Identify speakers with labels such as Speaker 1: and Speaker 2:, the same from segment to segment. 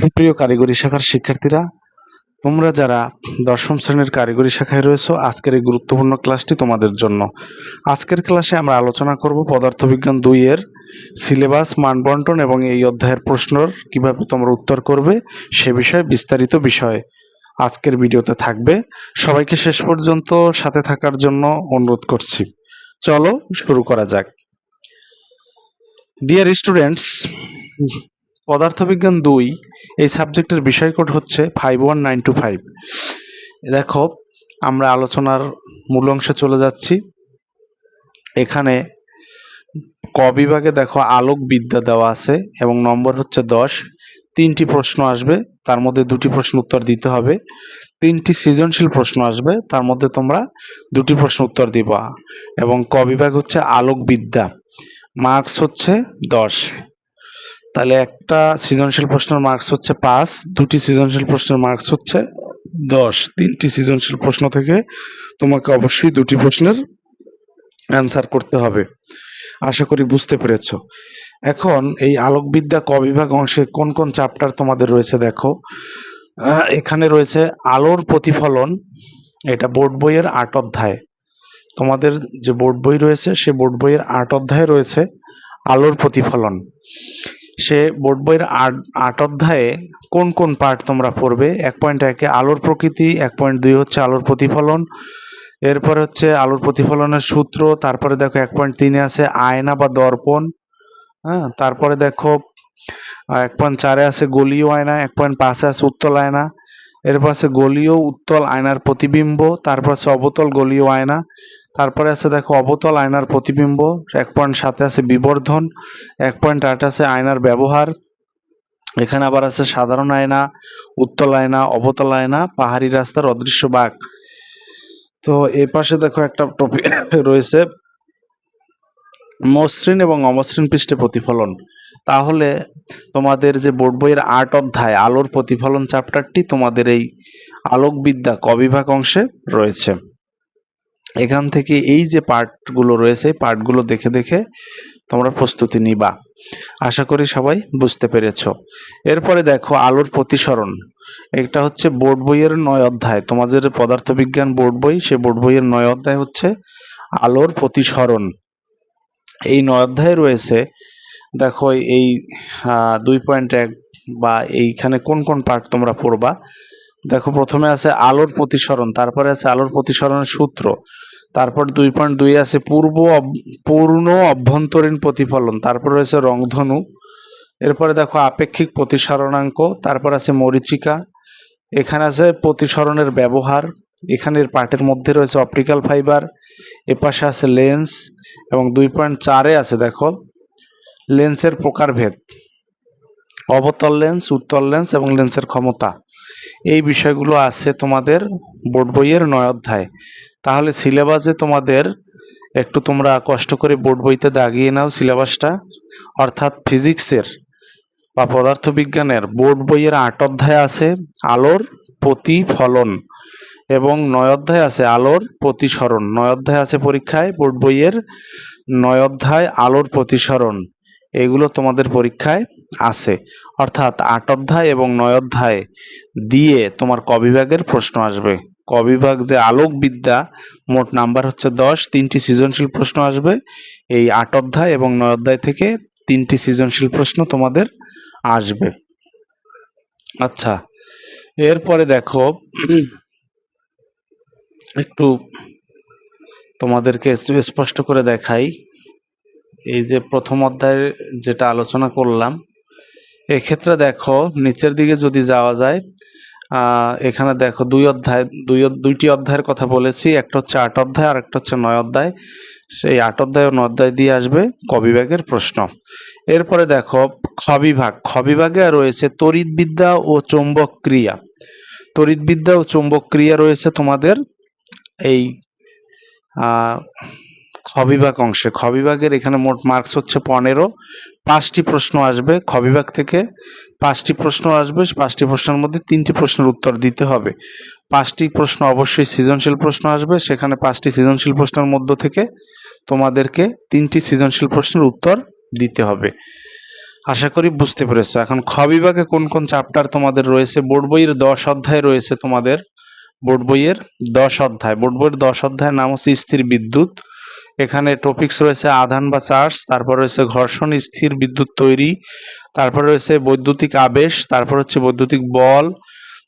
Speaker 1: সুপ্রিয় কারিগরি শাখার শিক্ষার্থীরা, তোমরা যারা দশম শ্রেণীর কারিগরি শাখায় রয়েছো, আজকের এই গুরুত্বপূর্ণ ক্লাসটি তোমাদের জন্য। আজকের ক্লাসে আমরা আলোচনা করব পদার্থবিজ্ঞান 2 এর সিলেবাস, মানবন্টন এবং এই অধ্যায়ের প্রশ্নর কিভাবে তোমরা উত্তর করবে সে বিষয়ে বিস্তারিত বিষয় আজকের ভিডিওতে থাকবে। সবাইকে শেষ পর্যন্ত সাথে থাকার জন্য অনুরোধ করছি। চলো শুরু করা যাক। ডিয়ার স্টুডেন্টস, পদার্থবিজ্ঞান 2 এই সাবজেক্টের বিষয় কোড হচ্ছে 51925। দেখো, আমরা আলোচনার মূল অংশে চলে যাচ্ছি। এখানে ক বিভাগে দেখো আলোক বিদ্যা দেওয়া আছে এবং নম্বর হচ্ছে 10। 3টি প্রশ্ন আসবে, তার মধ্যে 2টি প্রশ্ন উত্তর দিতে হবে। 3টি সৃজনশীল প্রশ্ন আসবে, তার মধ্যে তোমরা 2টি প্রশ্ন উত্তর দিবা। এবং ক বিভাগ হচ্ছে আলোক বিদ্যা, মার্কস হচ্ছে 10। তাহলে একটা সৃজনশীল প্রশ্নের মার্কস হচ্ছে 5, 2টি সৃজনশীল প্রশ্নের মার্কস হচ্ছে 10। 3টি সৃজনশীল প্রশ্ন থেকে তোমাকে অবশ্যই 2টি প্রশ্নের অ্যান্সার করতে হবে। আশা করি বুঝতে পেরেছো। এখন এই আলোকবিদ্যা ক বিভাগ অংশে কোন কোন চ্যাপ্টার তোমাদের রয়েছে দেখো। এখানে রয়েছে আলোর প্রতিফলন, এটা বোর্ড বইয়ের 8 অধ্যায়। তোমাদের যে বোর্ড বই রয়েছে সে বোর্ড বইয়ের 8 অধ্যায়ে রয়েছে আলোর প্রতিফলন। সে বোর্ড বইয়ের 8 অধ্যায়ে কোন কোন পার্ট তোমরা পড়বে? 1.1 আলোর প্রকৃতি, 1.2 হচ্ছে আলোর প্রতিফলন, এরপরে হচ্ছে আলোর প্রতিফলনের সূত্র, তারপরে দেখো 1.3 আছে আয়না বা দর্পণ, হ্যাঁ, তারপরে দেখো 1.4 আছে গলীয় আয়না, 1.5 আছে উত্তল আয়না, এরপর আছে গলীয় উত্তল আয়নার প্রতিবিম্ব, তারপর আছে অবতল গলীয় আয়না, তারপরে আছে দেখো অবতল আয়নার প্রতিবিম্ব, 1.7 আছে বিবর্ধন, 1.8 আছে আয়নার ব্যবহার, এখানে আবার আছে সাধারণ আয়না, উত্তল আয়না, অবতল আয়না, পাহাড়ি রাস্তার অদৃশ্য বাঁক। তো এই পাশে দেখো একটা টপিক রয়েছে মসৃণ এবং অমসৃণ পৃষ্ঠে প্রতিফলন। তাহলে তোমাদের যে বোর্ড বইয়ের 8 অধ্যায় আলোর প্রতিফলন চ্যাপ্টারটি তোমাদের এই আলোকবিদ্যা ক বিভাগ অংশে রয়েছে। এখান থেকে এই যে পার্টগুলো রয়েছে, পার্টগুলো দেখে দেখে তোমরা প্রস্তুতি নিবা। আশা করি সবাই বুঝতে পেরেছো। এরপরে দেখো আলোর প্রতিসরণ, এটা হচ্ছে বোর্ড বইয়ের 9 অধ্যায়। তোমাদের পদার্থবিজ্ঞান বোর্ড বই, সে বোর্ড বইয়ের 9 অধ্যায় হচ্ছে আলোর প্রতিসরণ। এই 9 অধ্যায়ে রয়েছে দেখো এই 2.1 বা এইখানে কোন কোন পার্ট তোমরা পড়বা। দেখো প্রথমে আছে আলোর প্রতিসরণ, তারপরে আছে আলোর প্রতিসরণের সূত্র, তারপর 2.2 আছে পূর্ণ অভ্যন্তরীণ প্রতিফলন, তারপর রয়েছে রংধনু, এরপরে দেখো আপেক্ষিক প্রতিসরণাঙ্ক, তারপর আছে মরীচিকা, এখানে আছে প্রতিসরণের ব্যবহার, এখানের পার্টের মধ্যে রয়েছে অপটিক্যাল ফাইবার, এপাশে আছে লেন্স, এবং 2.4 আছে দেখো লেন্সের প্রকারভেদ, অবতল লেন্স, উত্তল লেন্স এবং লেন্সের ক্ষমতা। এই বিষয়গুলো আছে তোমাদের বোর্ড বইয়ের 9 অধ্যায়। তাহলে সিলেবাসে তোমাদের একটু তোমরা কষ্ট করে বোর্ড বইতে দাগিয়ে নাও সিলেবাসটা, অর্থাৎ ফিজিক্সের বা পদার্থবিজ্ঞানের বোর্ড বইয়ের 8 অধ্যায় আছে আলোর প্রতিফলন এবং 9 অধ্যায় আছে আলোর প্রতিসরণ। 9 অধ্যায় আছে পরীক্ষায় বোর্ড বইয়ের 9 অধ্যায় আলোর প্রতিসরণ, এগুলো তোমাদের পরীক্ষায় আছে। অর্থাৎ 8 অধ্যায় এবং 9 অধ্যায় দিয়ে তোমার ক বিভাগের প্রশ্ন আসবে। ক বিভাগ যে আলোক বিদ্যা, মোট নাম্বার হচ্ছে 10, 3টি সৃজনশীল প্রশ্ন আসবে। এই 8 অধ্যায় এবং 9 অধ্যায় থেকে 3টি সৃজনশীল প্রশ্ন তোমাদের আসবে। আচ্ছা, এরপরে দেখো একটু তোমাদেরকে স্পষ্ট করে দেখাই। এই যে প্রথম অধ্যায়ে যেটা আলোচনা করলাম, এক্ষেত্রে দেখো নিচের দিকে যদি যাওয়া যায়, এখানে দেখো দুইটি অধ্যায়ের কথা বলেছি, একটা হচ্ছে 8 অধ্যায় আর একটা হচ্ছে 9 অধ্যায়। সেই 8 অধ্যায় ও 9 অধ্যায় দিয়ে আসবে ক বিভাগের প্রশ্ন। এরপরে দেখো খ বিভাগ, খ বিভাগে রয়েছে তড়িৎবিদ্যা ও চৌম্বক ক্রিয়া। তড়িৎবিদ্যা ও চৌম্বক ক্রিয়া রয়েছে তোমাদের এই খ বিভাগ অংশে। খ বিভাগের এখানে মোট মার্কস হচ্ছে 15। 5টি প্রশ্ন আসবে খ বিভাগ থেকে, 5টি প্রশ্ন আসবে, 5টি প্রশ্নের মধ্যে 3টি প্রশ্নের উত্তর দিতে হবে। 5টি প্রশ্ন অবশ্যই সৃজনশীল প্রশ্ন আসবে, সেখানে 5টি সৃজনশীল প্রশ্নের মধ্য থেকে তোমাদেরকে 3টি সৃজনশীল প্রশ্নের উত্তর দিতে হবে। আশা করি বুঝতে পেরেছো। এখন খ বিভাগে কোন কোন চ্যাপ্টার তোমাদের রয়েছে? বোর্ড বইয়ের 10 অধ্যায় রয়েছে তোমাদের। বোর্ড বইয়ের 10 অধ্যায়। বোর্ড বইয়ের 10 অধ্যায়ের নাম হচ্ছে স্থির বিদ্যুৎ। এখানে টপিকস রয়েছে আধান বা চার্জ, তারপর রয়েছে ঘর্ষণ, স্থির বিদ্যুৎ তৈরি, তারপর রয়েছে বৈদ্যুতিক আবেশ, তারপর হচ্ছে বৈদ্যুতিক বল,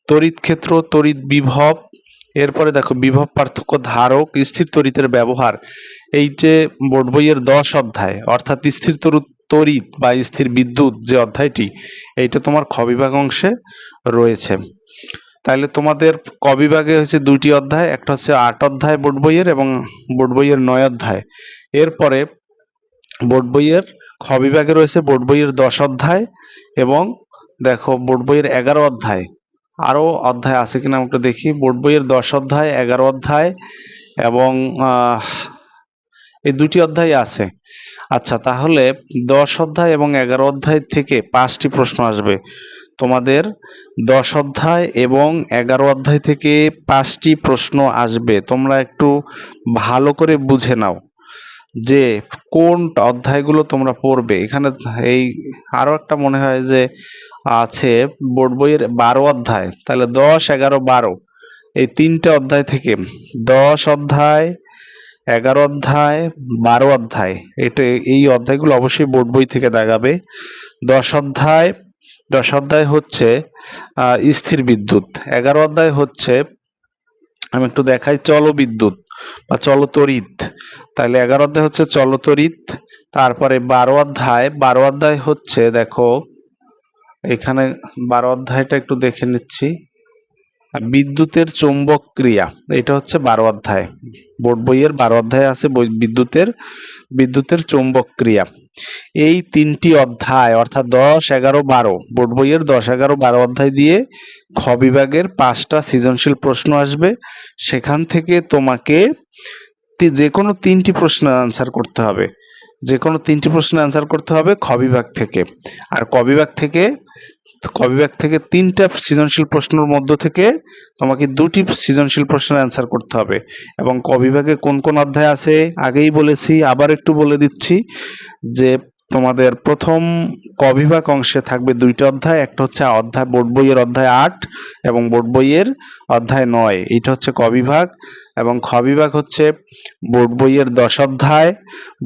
Speaker 1: তড়িৎ ক্ষেত্র, তড়িৎ বিভব। এরপরে দেখো বিভব পার্থক্য, ধারক, স্থির তড়িতের ব্যবহার। এই যে বোর্ড বইয়ের 10 অধ্যায়, অর্থাৎ স্থির তড়িৎ বা স্থির বিদ্যুৎ যে অধ্যায়টি, এইটা তোমার খ বিভাগ অংশে রয়েছে। তাহলে তোমাদের ক বিভাগে হচ্ছে 2টি অধ্যায়, একটা হচ্ছে 8 অধ্যায় বোর্ড বইয়ের এবং বোর্ড বইয়ের 9 অধ্যায়। এরপরে বোর্ড বইয়ের খ বিভাগে রয়েছে বোর্ড বইয়ের 10 অধ্যায় এবং দেখো বোর্ড বইয়ের 11 অধ্যায়। আরও অধ্যায় আছে কিনা আমরা দেখি। বোর্ড বইয়ের 10 অধ্যায়, 11 অধ্যায় এবং এই 2টি অধ্যায় আছে। আচ্ছা, তাহলে 10 অধ্যায় এবং 11 অধ্যায় থেকে 5টি প্রশ্ন আসবে। তোমাদের 10 অধ্যায় এবং 11 অধ্যায় থেকে 5টি প্রশ্ন আসবে। তোমরা একটু ভালো করে বুঝে নাও যে কোন অধ্যায়গুলো তোমরা পড়বে। এখানে এই আরো একটা মনে হয় যে আছে বোর্ড বইয়ের 12 অধ্যায়, তাহলে 10, 11, 12 এই 3টে অধ্যায় থেকে 10 অধ্যায়, 11 অধ্যায়, 12 অধ্যায়, এই অধ্যায়গুলো অবশ্যই বোর্ড বই থেকে দাগাবে। 10 অধ্যায় হচ্ছে স্থির বিদ্যুৎ। 11 অধ্যায় হচ্ছে, আমি একটু দেখাই, চলবিদ্যুৎ বা চলতড়িৎ। তাহলে 11 অধ্যায় হচ্ছে চলতড়িৎ। তারপরে 12 অধ্যায় হচ্ছে, দেখো এখানে 12 অধ্যায়টা একটু দেখে নিচ্ছি, বিদ্যুতের চৌম্বক ক্রিয়া। এটা হচ্ছে 12 অধ্যায়। বোর্ড বইয়ের 12 অধ্যায় আছে বিদ্যুতের চৌম্বক ক্রিয়া। এই 3টি অধ্যায় অর্থাৎ 10, 11, 12 বোর্ড বইয়ের 10, 11, 12 অধ্যায় দিয়ে খ বিভাগের 5টা সৃজনশীল প্রশ্ন আসবে। সেখান থেকে তোমাকে যে কোনো 3টি প্রশ্নের আনসার করতে হবে। যে কোনো 3টি প্রশ্নের আনসার করতে হবে খ বিভাগ থেকে। আর ক বিভাগ থেকে 3টা সৃজনশীল প্রশ্নের মধ্য থেকে তোমাকে 2টি সৃজনশীল প্রশ্নের অ্যান্সার করতে হবে। এবং ক বিভাগে কোন কোন অধ্যায় আছে আগেই বলেছি, আবার একটু বলে দিচ্ছি যে তোমাদের প্রথম ক বিভাগ অংশে থাকবে 2টা অধ্যায়। একটা হচ্ছে অধ্যায় বোর্ড বইয়ের অধ্যায় 8 এবং বোর্ড বইয়ের অধ্যায় 9, এটা হচ্ছে ক বিভাগ। এবং খ বিভাগ হচ্ছে বোর্ড বইয়ের 10 অধ্যায়,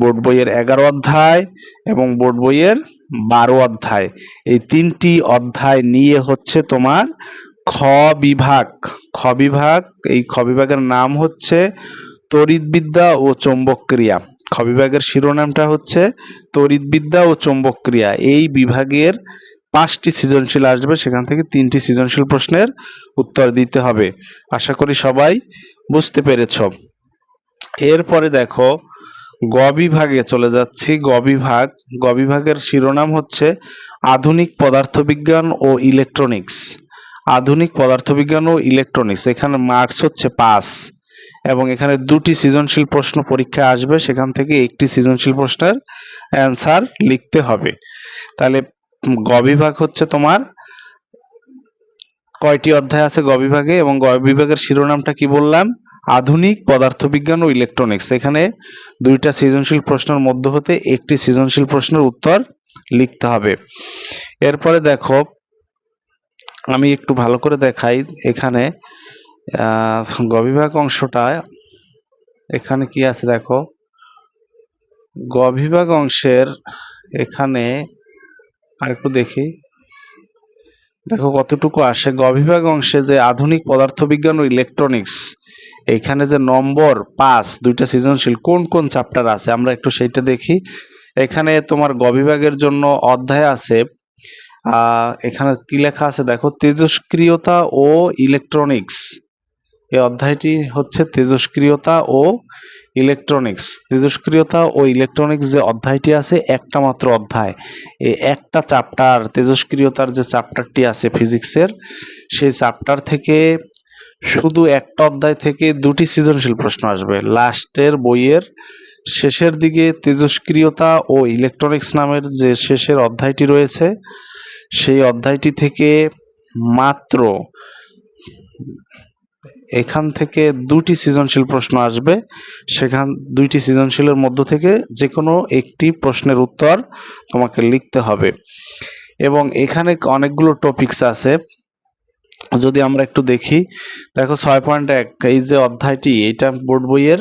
Speaker 1: বোর্ড বইয়ের 11 অধ্যায় এবং বোর্ড বইয়ের 12 অধ্যায়। এই 3টি অধ্যায় নিয়ে হচ্ছে তোমার খ বিভাগ। এই খ বিভাগের নাম হচ্ছে তড়িৎবিদ্যা ও চৌম্বক ক্রিয়া। খ বিভাগের শিরোনামটা হচ্ছে তড়িৎবিদ্যা ও চৌম্বক ক্রিয়া। এই বিভাগের 5টি সৃজনশীল আসবে, সেখান থেকে 3টি সৃজনশীল প্রশ্নের উত্তর দিতে হবে। আশা করি সবাই বুঝতে পেরেছ। এরপরে দেখো গ বিভাগে চলে যাচ্ছি। গ বিভাগের শিরোনাম হচ্ছে আধুনিক পদার্থবিজ্ঞান ও ইলেকট্রনিক্স। আধুনিক পদার্থবিজ্ঞান ও ইলেকট্রনিক্স, এখানে মার্কস হচ্ছে 5 এবং এখানে 2টি সৃজনশীল প্রশ্ন পরীক্ষায় আসবে, সেখান থেকে একটি সৃজনশীল প্রশ্নের অ্যান্সার লিখতে হবে। তাহলে গ বিভাগ হচ্ছে তোমার কয়টি অধ্যায় আছে গ বিভাগে, এবং গ বিভাগের শিরোনামটা কি বললাম? আধুনিক পদার্থবিজ্ঞান ও ইলেকট্রনিক্স। এখানে 2টা সৃজনশীল প্রশ্নের মধ্য হতে একটি সৃজনশীল প্রশ্নের উত্তর লিখতে হবে। এরপরে দেখো আমি একটু ভালো করে দেখাই, এখানে গ বিভাগ অংশটা এখানে কি আছে দেখো। গ বিভাগ অংশের এখানে আরেকটু দেখি, দেখো কতটুকু আসে। গ বিভাগ অংশে যে আধুনিক পদার্থবিজ্ঞান ও ইলেকট্রনিক্স, এইখানে যে নম্বর 5 2টা সৃজনশীল কোন কোন চ্যাপ্টার আছে আমরা একটু সেইটা দেখি। এখানে তোমার গ বিভাগের জন্য অধ্যায় আছে, এখানে কি লেখা আছে দেখো, তেজস্ক্রিয়তা ও ইলেকট্রনিক্স। এই অধ্যায়টি হচ্ছে তেজস্ক্রিয়তা ও ইলেকট্রনিক্স। তেজস্ক্রিয়তা ও ইলেকট্রনিক্স যে অধ্যায়টি আছে একটা মাত্র অধ্যায়। এই একটা চ্যাপ্টার, তেজস্ক্রিয়তার যে চ্যাপ্টারটি আছে ফিজিক্সের, সেই চ্যাপ্টার থেকে শুধু একটা অধ্যায় থেকে 2টি সৃজনশীল প্রশ্ন আসবে। লাস্টের বইয়ের শেষের দিকে তেজস্ক্রিয়তা ও ইলেকট্রনিক্স নামের যে শেষের অধ্যায়টি রয়েছে, সেই অধ্যায়টি থেকে মাত্র এখান থেকে 2টি সৃজনশীল প্রশ্ন আসবে, সেখান 2টি সৃজনশীলের মধ্য থেকে যে কোনো একটি প্রশ্নের উত্তর তোমাকে লিখতে হবে। এবং এখানে অনেকগুলো টপিকস আছে, যদি আমরা একটু দেখি, দেখো 6.1 এই যে অধ্যায়টি, এটা বোর্ড বইয়ের,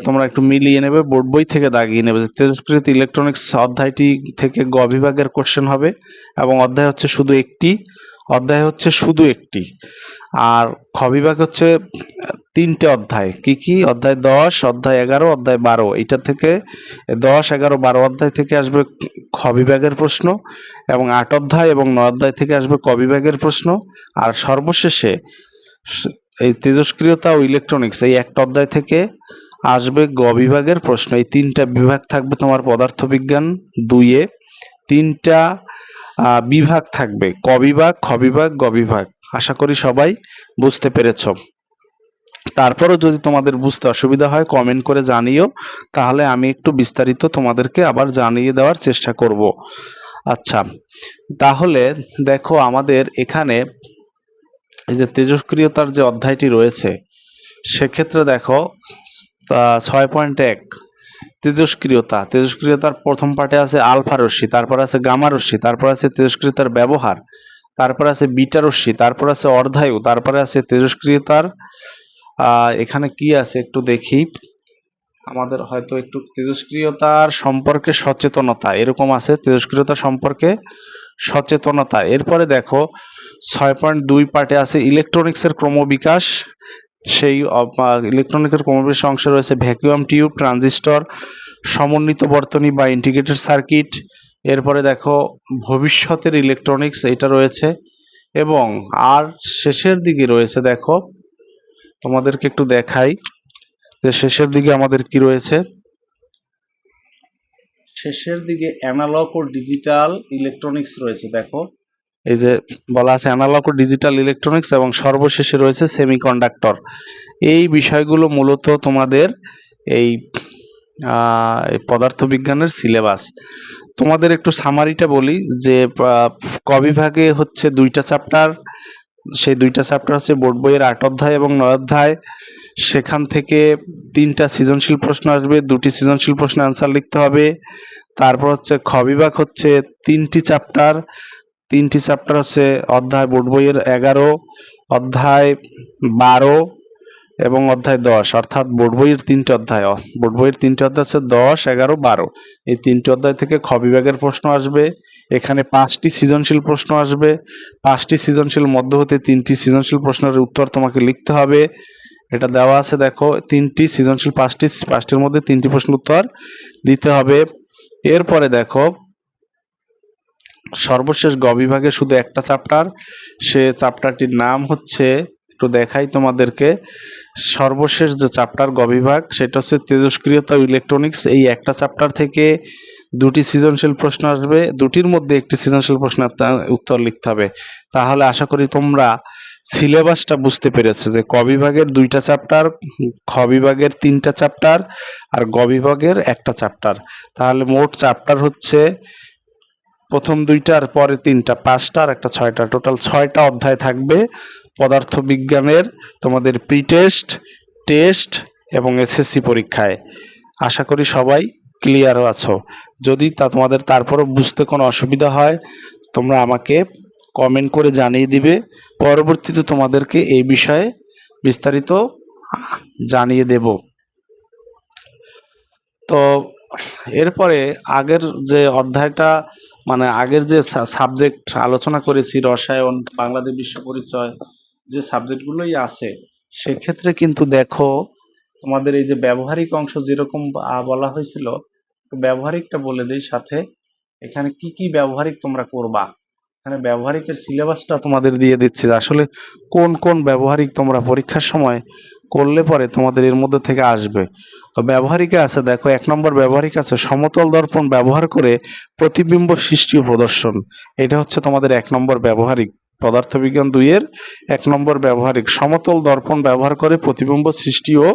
Speaker 1: তোমরা একটু মিলিয়ে নেবে, বোর্ড বই থেকে দাগিয়ে নেবে। তেজস্ক্রিয় ইলেকট্রনিক্স অধ্যায়টি থেকে গ বিভাগের কোশ্চেন হবে এবং অধ্যায় হচ্ছে শুধু একটি। আর খ বিভাগ হচ্ছে 3টে অধ্যায়। কি অধ্যায় 10, অধ্যায় 11, অধ্যায় 12। এটা থেকে 10, 11, 12 অধ্যায় থেকে আসবে খ বিভাগের প্রশ্ন এবং 8 অধ্যায় এবং 9 অধ্যায় থেকে আসবে ক বিভাগের প্রশ্ন। আর সর্বশেষে এই তেজস্ক্রিয়তা ও ইলেকট্রনিক্স এই একটা অধ্যায় থেকে আসবে গ বিভাগের প্রশ্ন। এই 3টা বিভাগ থাকবে তোমার পদার্থবিজ্ঞান 2-এ। 3টা বিভাগ থাকবে, ক বিভাগ, খ বিভাগ, গ বিভাগ। আশা করি সবাই বুঝতে পেরেছ। তারপরও যদি তোমাদের বুঝতে অসুবিধা হয় কমেন্ট করে জানিও, তাহলে আমি একটু বিস্তারিত তোমাদেরকে আবার জানিয়ে দেওয়ার চেষ্টা করব। আচ্ছা, তাহলে দেখো আমাদের এখানে এই যে তেজস্ক্রিয়তার যে অধ্যায়টি রয়েছে, সেক্ষেত্রে দেখো 6.1 তেজস্ক্রিয়তার প্রথম পার্টে আছে আলফা রশ্মি, তারপর আছে গামা রশ্মি, তারপর আছে তেজস্ক্রিয়তার ব্যবহার, তারপর আছে বিটা রশ্মি, তারপর আছে অর্ধায়ু, তারপরে আছে তেজস্ক্রিয়তার এখানে কি আছে একটু দেখি, আমাদের হয়তো একটু তেজস্ক্রিয়তার সম্পর্কে সচেতনতা এরকম আছে, তেজস্ক্রিয়তা সম্পর্কে সচেতনতা। এরপরে দেখো 6.2 পার্টে আছে ইলেকট্রনিক্সের ক্রমবিকাশ। সেই ইলেকট্রনিক্সের ক্রমবিকাশ অংশে রয়েছে ভ্যাকুয়াম টিউব, ট্রানজিস্টর, সমন্বিত বর্তনী বা ইন্টিগ্রেটেড সার্কিট। এরপরে দেখো ভবিষ্যতের ইলেকট্রনিক্স, এটা রয়েছে। এবং আর শেষের দিকে রয়েছে, দেখো তোমাদেরকে একটু দেখাই যে শেষের দিকে আমাদের কি রয়েছে। শেষের দিকে অ্যানালগ ও ডিজিটাল ইলেকট্রনিক্স রয়েছে। দেখো এই যে বলা আছে অ্যানালগ ও ডিজিটাল ইলেকট্রনিক্স, এবং সর্বশেষে রয়েছে সেমিকন্ডাক্টর। এই বিষয়গুলো মূলত তোমাদের এই পদার্থবিজ্ঞানের সিলেবাস। তোমাদের একটু সামারিটা বলি যে ক বিভাগে হচ্ছে 2টা চ্যাপ্টার, সেই 2টা চ্যাপ্টার হচ্ছে বোর্ড বইয়ের 8 অধ্যায় এবং 9 অধ্যায়। সেখান থেকে 3টা সৃজনশীল প্রশ্ন আসবে, 2টি সৃজনশীল প্রশ্ন অ্যান্সার লিখতে হবে। তারপর হচ্ছে খ বিভাগ হচ্ছে 3টি চ্যাপ্টার হচ্ছে অধ্যায় বোর্ড বইয়ের 11, অধ্যায় 12 এবং অধ্যায় 10, অর্থাৎ বোর্ড বইয়ের 3টে অধ্যায়। বোর্ড বইয়ের 3টে অধ্যায় হচ্ছে 10, 11, 12। এই 3টে অধ্যায় থেকে খ বিভাগের প্রশ্ন আসবে। এখানে 5টি সৃজনশীল প্রশ্ন আসবে। 5টি সৃজনশীল মধ্য হতে 3টি সৃজনশীল প্রশ্নের উত্তর তোমাকে লিখতে হবে। এটা দেওয়া আছে, দেখো 3টি সৃজনশীল, 5টির মধ্যে 3টি প্রশ্নের উত্তর দিতে হবে। এরপরে দেখো সর্বশেষ গ বিভাগে শুধু একটা চ্যাপ্টার, সে চ্যাপ্টারটির নাম হচ্ছে, একটু দেখাই তোমাদেরকে, সর্বশেষ যে চ্যাপ্টার গ বিভাগ সেটা হচ্ছে তেজস্ক্রিয়তা ও ইলেকট্রনিক্স। এই একটা চ্যাপ্টার থেকে 2টি সৃজনশীল প্রশ্ন আসবে, 2টির মধ্যে একটি সৃজনশীল প্রশ্নের উত্তর লিখতে হবে। তাহলে আশা করি তোমরা সিলেবাসটা বুঝতে পেরেছো যে ক বিভাগের 2টা চ্যাপ্টার, খ বিভাগের 3টা চ্যাপ্টার আর গ বিভাগের একটা চ্যাপ্টার। তাহলে মোট চ্যাপ্টার হচ্ছে প্রথম 2টার পরে 3টা, 5টা আর একটা 6টা, টোটাল 6টা অধ্যায় থাকবে পদার্থবিজ্ঞানের তোমাদের প্রি টেস্ট, টেস্ট এবং এসএসসি পরীক্ষায়। আশা করি সবাই ক্লিয়ার আছো। যদি তোমাদের তারপরও বুঝতে কোনো অসুবিধা হয় তোমরা আমাকে কমেন্ট করে জানিয়ে দিবে, পরবর্তীতে তোমাদেরকে এই বিষয়ে বিস্তারিত জানিয়ে দেব। তো এরপরে আগের যে অধ্যায়টা, মানে আগের যে সাবজেক্ট আলোচনা করেছি, রসায়ন, বাংলাদেশ বিশ্ব পরিচয়, যে সাবজেক্টগুলোই আছে, সেক্ষেত্রে কিন্তু দেখো তোমাদের এই যে ব্যবহারিক অংশ যেরকম বলা হয়েছিল, ব্যবহারিকটা বলে দেই সাথে, এখানে কি কি ব্যবহারিক তোমরা করবা। এখানে ব্যবহারিকের সিলেবাসটা তোমাদের দিয়ে দিচ্ছি, আসলে কোন কোন ব্যবহারিক তোমরা পরীক্ষার সময় করলে পরে তোমাদের এর মধ্যে থেকে আসবে। তো ব্যবহারিকে আছে, দেখো 1 নম্বর ব্যবহারিক আছে সমতল দর্পণ ব্যবহার করে প্রতিবিম্ব সৃষ্টি ও প্রদর্শন। এটা হচ্ছে তোমাদের 1 নম্বর ব্যবহারিক। পদার্থবিজ্ঞান 2-এর 1 নম্বর ব্যবহারিক সমতল দর্পণ ব্যবহার করে প্রতিবিম্ব সৃষ্টি ও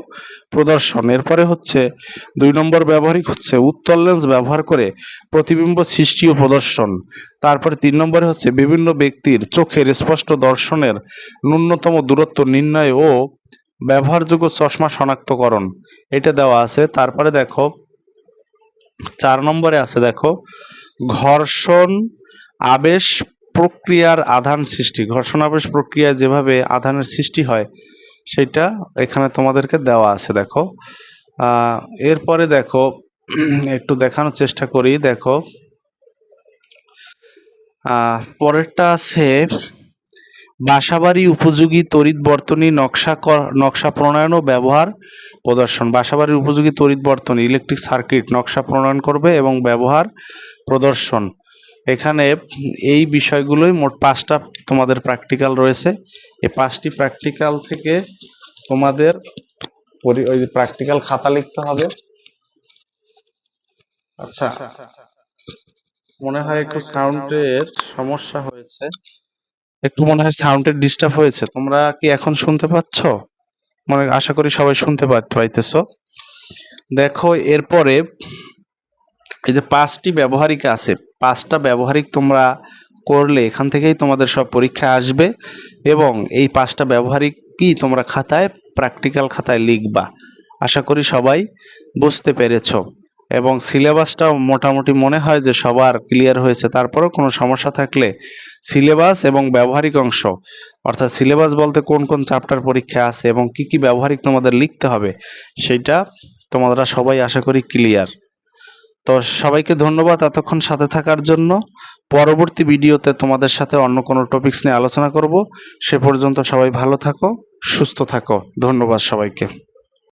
Speaker 1: প্রদর্শন। এরপরে হচ্ছে 2 নম্বর ব্যবহারিক হচ্ছে উত্তল লেন্স ব্যবহার করে প্রতিবিম্ব সৃষ্টি ও প্রদর্শন। তারপরে 3 নম্বরে হচ্ছে বিভিন্ন ব্যক্তির চোখের স্পষ্ট দর্শনের ন্যূনতম দূরত্ব নির্ণয় ও ব্যবহারযোগ্য চশমা শনাক্তকরণ, এটা দেওয়া আছে। তারপরে দেখো 4 নম্বরে আছে, দেখো ঘর্ষণ আবেশ প্রক্রিয়ার আধান সৃষ্টি। ঘর্ষণ আবেশ প্রক্রিয়ায় যেভাবে আধানের সৃষ্টি হয় সেটা এখানে তোমাদেরকে দেওয়া আছে। দেখো এরপরে দেখো একটু দেখানোর চেষ্টা করি। দেখো পরেরটা আছে বাসাবাড়ি উপযোগী তড়িৎ বর্তনী নকশা প্রণয়ন ও ব্যবহার প্রদর্শন। বাসাবাড়ির উপযোগী তড়িৎ বর্তনী ইলেকট্রিক সার্কিট নকশা প্রণয়ন করবে এবং ব্যবহার প্রদর্শন। এখানে এই বিষয়গুলোই মোট 5টা তোমাদের প্র্যাকটিক্যাল রয়েছে। এই 5টি প্র্যাকটিক্যাল থেকে তোমাদের ওই প্র্যাকটিক্যাল খাতা লিখতে হবে। আচ্ছা, মনে হয় একটু সাউন্ডের সমস্যা হয়েছে, একটু মনে হয় সাউন্ডের ডিস্টার্ব হয়েছে। তোমরা কি এখন শুনতে পাচ্ছ? আশা করি সবাই শুনতে পাইতেছো। দেখো এরপরে এই যে 5টি ব্যবহারিক আছে, 5টা ব্যবহারিক তোমরা করলে এখান থেকেই তোমাদের সব পরীক্ষা আসবে এবং এই 5টা ব্যবহারিক কি তোমরা খাতায় প্র্যাকটিক্যাল খাতায় লিখবা। আশা করি সবাই বুঝতে পেরেছো এবং সিলেবাসটাও মোটামুটি মনে হয় যে সবার ক্লিয়ার হয়েছে। তারপরেও কোনো সমস্যা থাকলে সিলেবাস এবং ব্যবহারিক অংশ, অর্থাৎ সিলেবাস বলতে কোন কোন চ্যাপ্টার পরীক্ষা আছে এবং কি কি ব্যবহারিক তোমাদের লিখতে হবে, সেইটা তোমরা সবাই আশা করি ক্লিয়ার। তো সবাইকে ধন্যবাদ এতক্ষণ সাথে থাকার জন্য। পরবর্তী ভিডিওতে তোমাদের সাথে অন্য কোনো টপিকস নিয়ে আলোচনা করব। সে পর্যন্ত সবাই ভালো থাকো, সুস্থ থাকো। ধন্যবাদ সবাইকে।